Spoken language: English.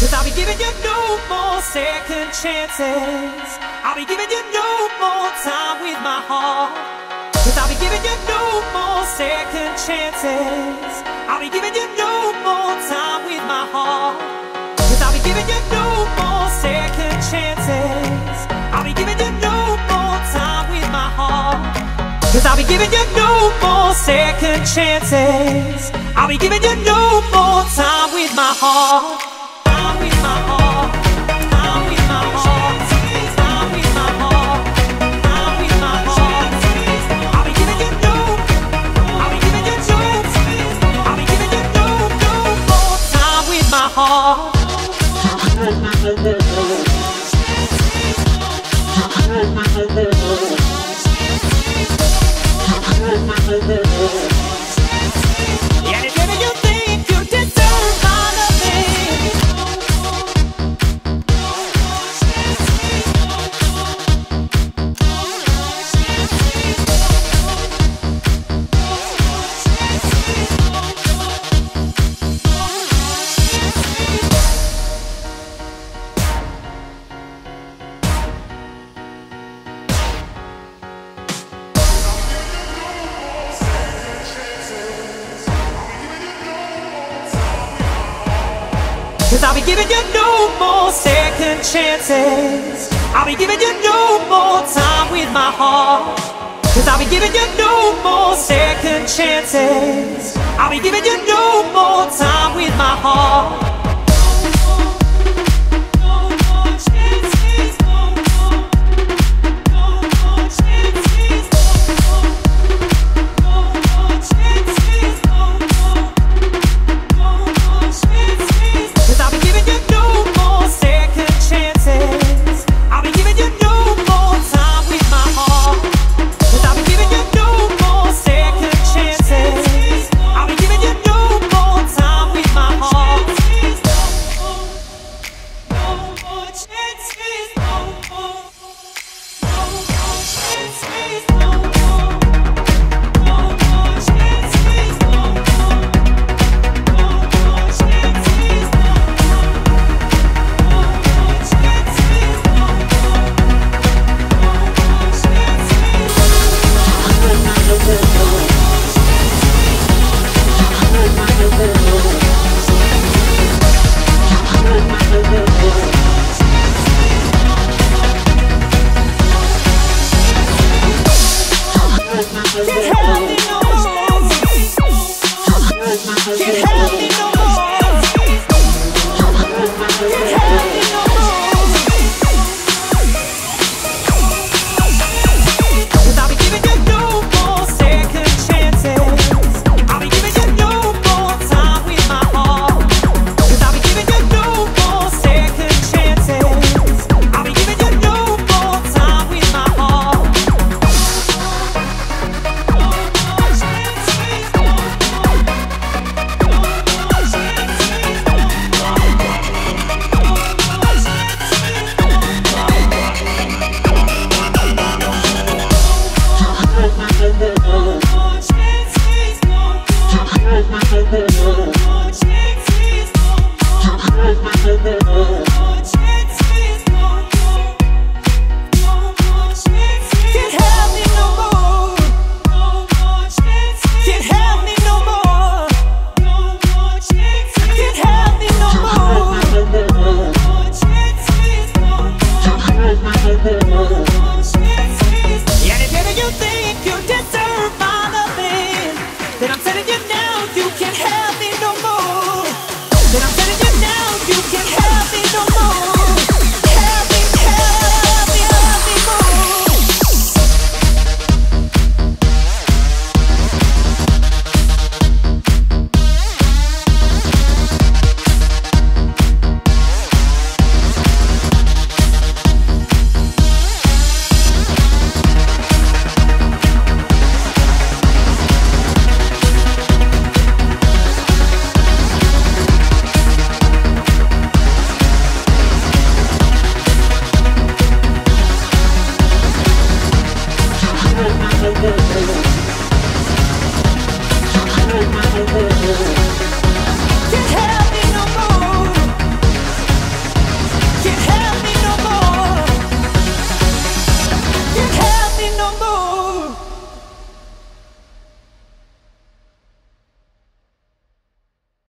'Cause I'll be giving you no more second chances. I'll be giving you no more time with my heart. 'Cause I'll be giving you no more second chances. I'll be giving you no more time with my heart. 'Cause I'll be giving you no more second chances. I'll be giving you no more time with my heart. 'Cause I'll be giving you no more second chances. I'll be giving you no more time with my heart. Time with my heart. Time with my heart. Time with my heart. Time with my heart. I'll be giving you no. I'll be giving you no. I'll be giving you no more time with my heart. Yeah, if ever you think you deserve my loving, 'cause I'll be giving you no more second chances. I'll be giving you no more time with my heart. 'Cause I'll be giving you no more second chances. I'll be giving you no more time with my heart. No more chances, no more.